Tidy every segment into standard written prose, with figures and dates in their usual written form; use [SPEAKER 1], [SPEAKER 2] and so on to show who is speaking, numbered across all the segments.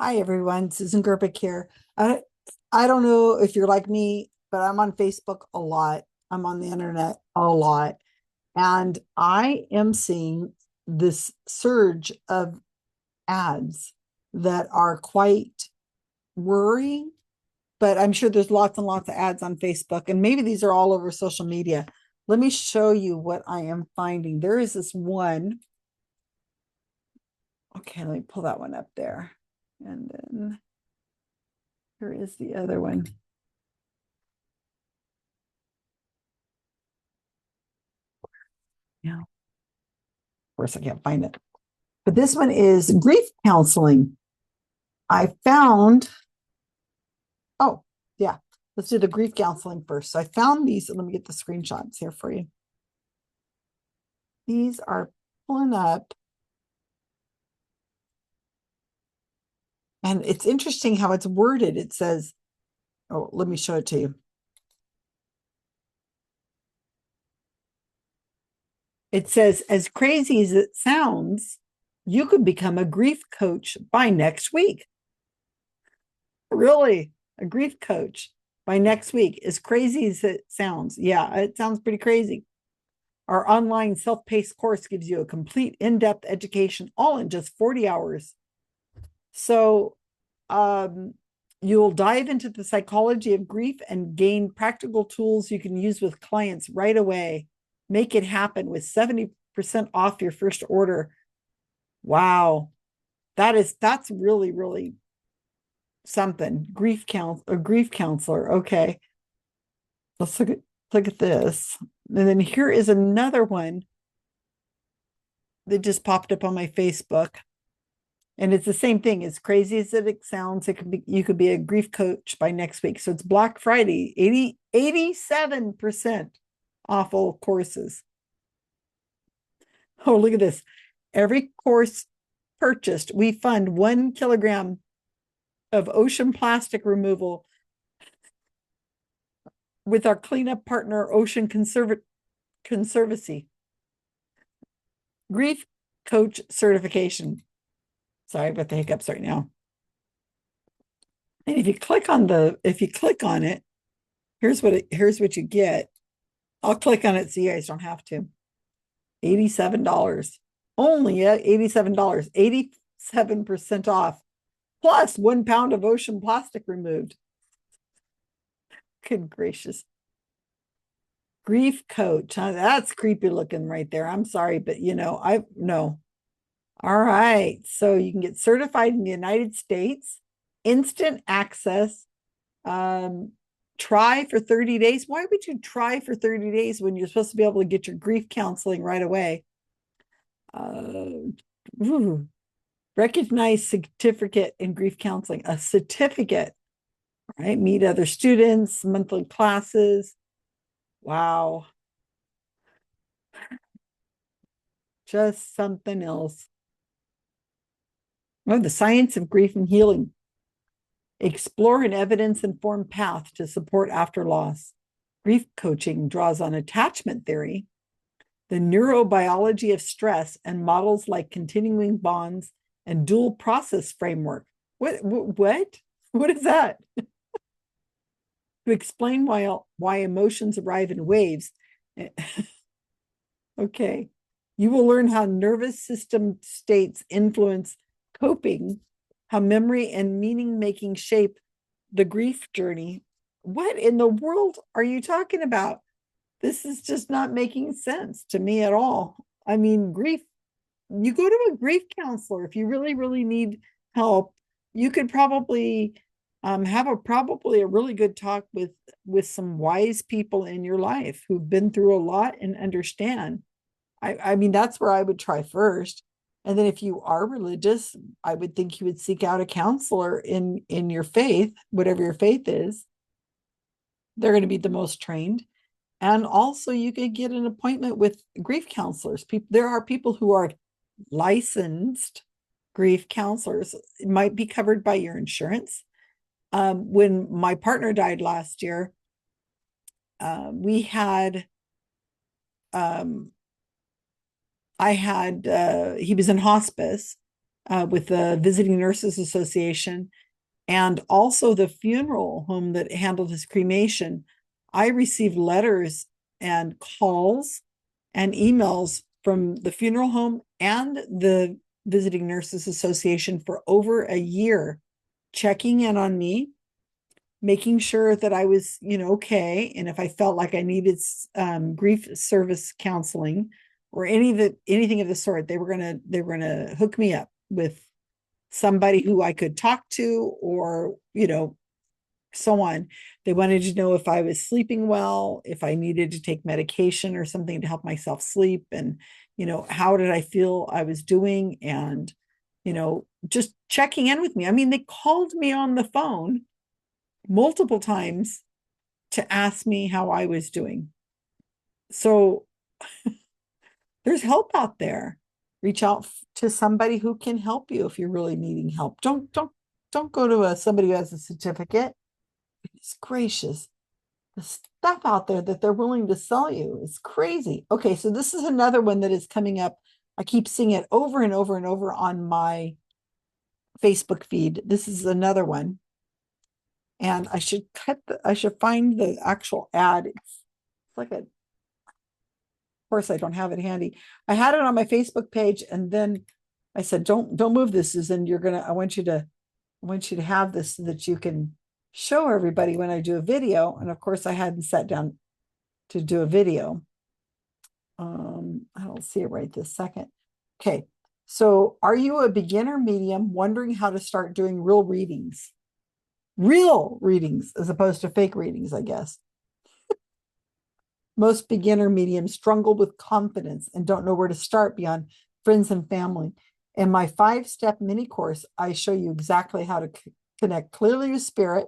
[SPEAKER 1] Hi everyone, Susan Gerbic here. I don't know if you're like me, but I'm on Facebook a lot. I'm on the internet a lot, and I am seeing this surge of ads that are quite worrying. But I'm sure there's lots and lots of ads on Facebook, and maybe these are all over social media. Let me show you what I am finding. There is this one. Okay, let me pull that one up there. And then here is the other one. Yeah. Of course, I can't find it. But this one is grief counseling. I found, oh, yeah, let's do the grief counseling first. So I found these. Let me get the screenshots here for you. These are pulling up. And it's interesting how it's worded. It says, oh, let me show it to you. It says, as crazy as it sounds, you could become a grief coach by next week. Really? A grief coach by next week. As crazy as it sounds. Yeah, it sounds pretty crazy. Our online self paced course gives you a complete in depth education all in just 40 hours. So, um, you'll dive into the psychology of grief and gain practical tools you can use with clients right away. Make it happen with 70% off your first order. Wow. That's really, really something. A grief counselor. Okay. Let's look at this. And then here is another one that just popped up on my Facebook. And it's the same thing. As crazy as it sounds, you could be a grief coach by next week. So it's Black Friday, 87% off all courses. Oh, look at this. Every course purchased, we fund 1 kilogram of ocean plastic removal with our cleanup partner, Conservancy. Grief coach certification. Sorry about the hiccups right now. And if you click on it, here's what you get. I'll click on it so you guys don't have to. $87. Only at $87, 87% off, plus 1 pound of ocean plastic removed. Good gracious. Grief coach. Huh? That's creepy looking right there. I'm sorry, but I no. All right. So you can get certified in the United States, instant access, um, try for 30 days. Why would you try for 30 days when you're supposed to be able to get your grief counseling right away? Ooh, recognized certificate in grief counseling, a certificate, right? Meet other students, monthly classes. Wow. Just something else. Oh, the science of grief and healing. Explore an evidence informed path to support after loss. Grief coaching draws on attachment theory, the neurobiology of stress, and models like continuing bonds and dual process framework. What? What is that? To explain why emotions arrive in waves. Okay. You will learn how nervous system states influence coping, how memory and meaning making shape the grief journey. What in the world are you talking about? This is just not making sense to me at all. I mean, grief, you go to a grief counselor if you really, really need help. You could probably have a really good talk with some wise people in your life who've been through a lot and understand. I mean, that's where I would try first. And then if you are religious, I would think you would seek out a counselor in your faith, whatever your faith is. They're going to be the most trained. And also you could get an appointment with grief counselors. There are people who are licensed grief counselors. It might be covered by your insurance. When my partner died last year, we had he was in hospice, with the Visiting Nurses Association and also the funeral home that handled his cremation. I received letters and calls and emails from the funeral home and the Visiting Nurses Association for over a year, checking in on me, making sure that I was, okay. And if I felt like I needed grief service counseling or anything of the sort, they were gonna hook me up with somebody who I could talk to, or so on. They wanted to know if I was sleeping well, if I needed to take medication or something to help myself sleep, and how did I feel I was doing, and just checking in with me. I mean, they called me on the phone multiple times to ask me how I was doing. So there's help out there. Reach out to somebody who can help you if you're really needing help. Don't go to somebody who has a certificate. It's gracious. The stuff out there that they're willing to sell you is crazy. Okay, so this is another one that is coming up. I keep seeing it over and over and over on my Facebook feed. This is another one. And I should find the actual ad. It's like of course I don't have it handy. I had it on my Facebook page, and then I said, don't move this, Susan. I want you to have this so that you can show everybody when I do a video. And of course I hadn't sat down to do a video. I don't see it right this second. Okay. So are you a beginner medium wondering how to start doing real readings? Real readings as opposed to fake readings, I guess. Most beginner mediums struggle with confidence and don't know where to start beyond friends and family. In my 5-step mini course, I show you exactly how to connect clearly with spirit,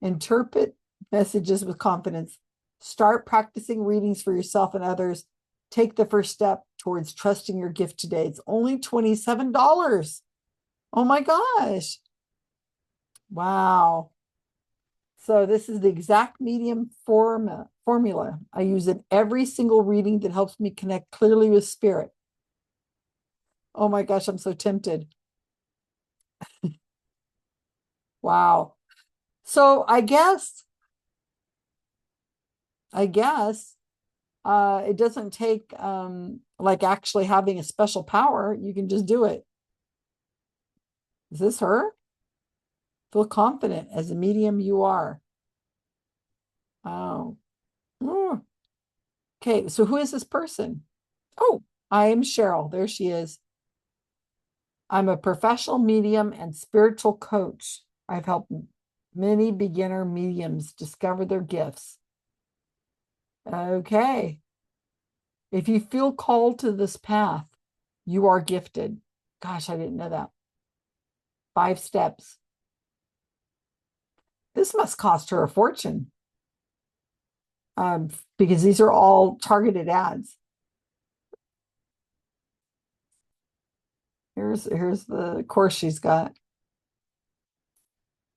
[SPEAKER 1] interpret messages with confidence, start practicing readings for yourself and others. Take the first step towards trusting your gift today. It's only $27. Oh my gosh. Wow. So this is the exact medium formula. I use it every single reading that helps me connect clearly with spirit. Oh my gosh, I'm so tempted. Wow. So I guess it doesn't take like actually having a special power. You can just do it. Is this her? Feel confident as a medium you are. Oh. Okay, so who is this person? Oh, I am Cheryl. There she is. I'm a professional medium and spiritual coach. I've helped many beginner mediums discover their gifts. Okay. If you feel called to this path, you are gifted. Gosh, I didn't know that. 5 steps. This must cost her a fortune because these are all targeted ads. Here's the course she's got.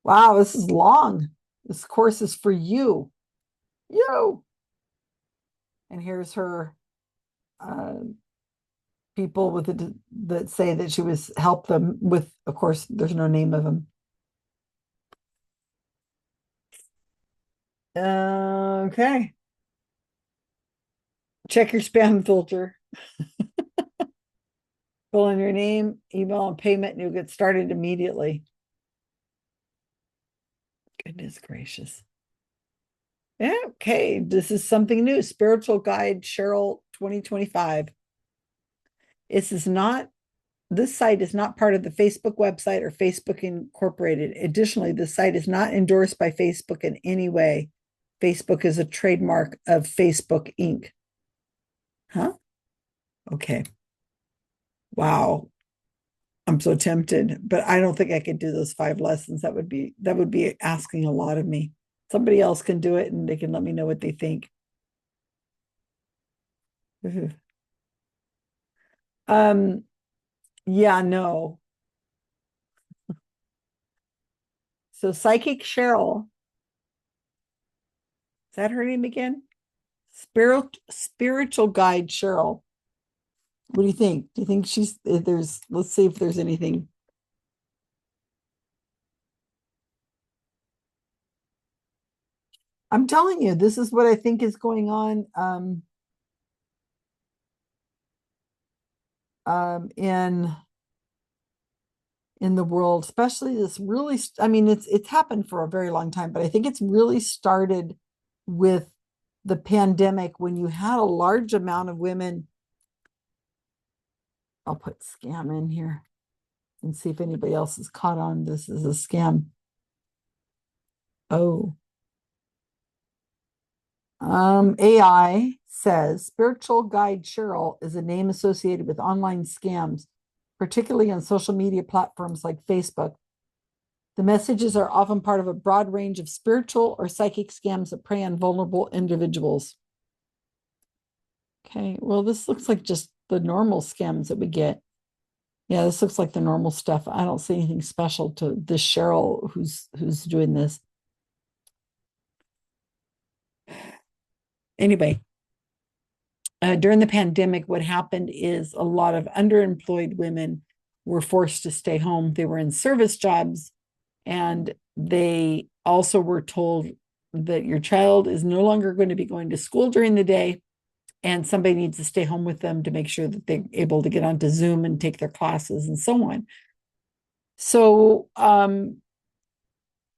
[SPEAKER 1] Wow, this is long. This course is for you. You. And here's her people that say that she was help them with, of course, there's no name of them. Okay. Check your spam filter. Fill in your name, email, and payment, and you'll get started immediately. Goodness gracious. Yeah, okay, this is something new. Spiritual Guide Cheryl 2025. This site is not part of the Facebook website or Facebook Incorporated. Additionally, the site is not endorsed by Facebook in any way. Facebook is a trademark of Facebook Inc. Huh? Okay. Wow. I'm so tempted, but I don't think I could do those 5 lessons. That would be asking a lot of me. Somebody else can do it and they can let me know what they think. Yeah, no. So Psychic Cheryl, is that her name again? Spiritual Guide Cheryl. What do you think? Do you think if let's see if there's anything. I'm telling you, this is what I think is going on in the world, especially this really, I mean, it's happened for a very long time, but I think it's really started with the pandemic when you had a large amount of women. I'll put scam in here and see if anybody else is caught on this as a scam. Oh, AI says spiritual guide Cheryl is a name associated with online scams, particularly on social media platforms like Facebook. The messages are often part of a broad range of spiritual or psychic scams that prey on vulnerable individuals. Okay, well, this looks like just the normal scams that we get. Yeah, this looks like the normal stuff. I don't see anything special to this Cheryl who's doing this. Anyway, during the pandemic, what happened is a lot of underemployed women were forced to stay home. They were in service jobs, and they also were told that your child is no longer going to be going to school during the day, and somebody needs to stay home with them to make sure that they're able to get onto Zoom and take their classes and so on. So,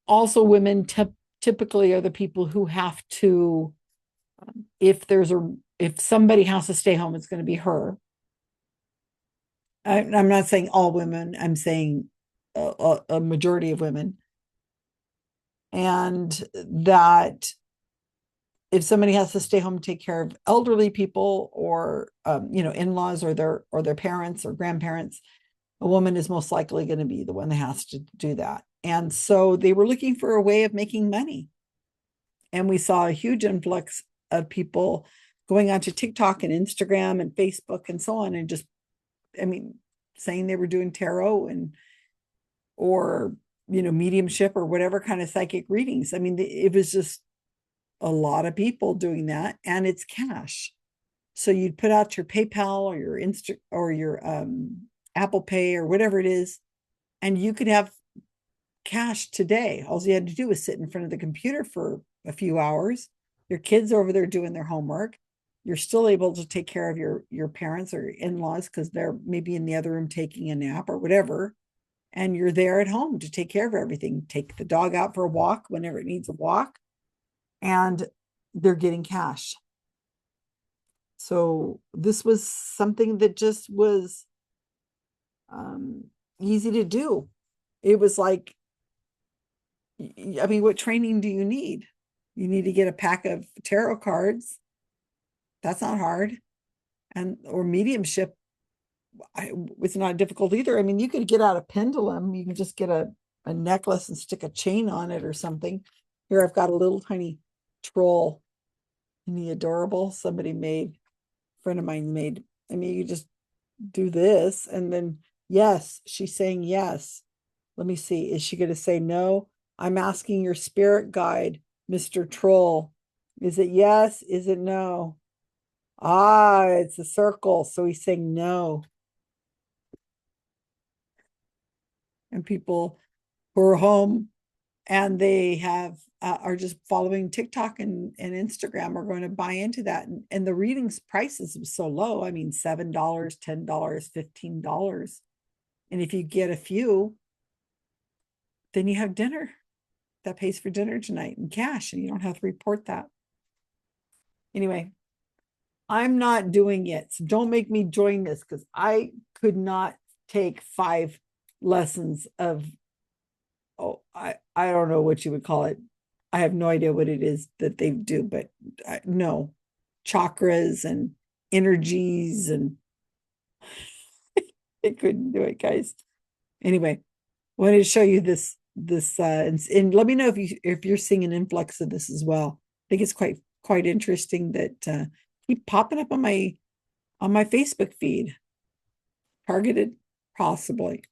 [SPEAKER 1] also women typically are the people who have to, if somebody has to stay home, it's going to be her. I'm not saying all women, I'm saying a majority of women. And that if somebody has to stay home and take care of elderly people or in-laws or their parents or grandparents, a woman is most likely going to be the one that has to do that. And so they were looking for a way of making money. And we saw a huge influx of people going onto TikTok and Instagram and Facebook and so on, and just, I mean, saying they were doing tarot or mediumship or whatever kind of psychic readings. I mean, it was just a lot of people doing that, and it's cash. So you'd put out your PayPal or your Apple Pay or whatever it is, and you could have cash today. All you had to do was sit in front of the computer for a few hours. Your kids are over there doing their homework. You're still able to take care of your parents or in-laws because they're maybe in the other room taking a nap or whatever. And you're there at home to take care of everything. Take the dog out for a walk whenever it needs a walk. And they're getting cash. So this was something that just was easy to do. It was like, I mean, what training do you need? You need to get a pack of tarot cards. That's not hard. Or mediumship, it's not difficult either. I mean, you could get out a pendulum. You can just get a necklace and stick a chain on it or something. Here, I've got a little tiny troll. Isn't he adorable? A friend of mine made. I mean, you just do this and then, yes, she's saying yes. Let me see. Is she going to say no? I'm asking your spirit guide, Mr. Troll. Is it yes? Is it no? Ah, it's a circle. So he's saying no. And people who are home and they are just following TikTok and Instagram are going to buy into that. And the readings prices was so low. I mean, $7, $10, $15. And if you get a few, then you have dinner that pays for dinner tonight in cash, and you don't have to report that. Anyway, I'm not doing it. So don't make me join this, because I could not take 5 lessons of, I don't know what you would call it. I have no idea what it is that they do, but no, chakras and energies, and I couldn't do it, guys. Anyway, I wanted to show you this and let me know if you're seeing an influx of this as well. I think it's quite interesting that keep popping up on my Facebook feed. Targeted, possibly.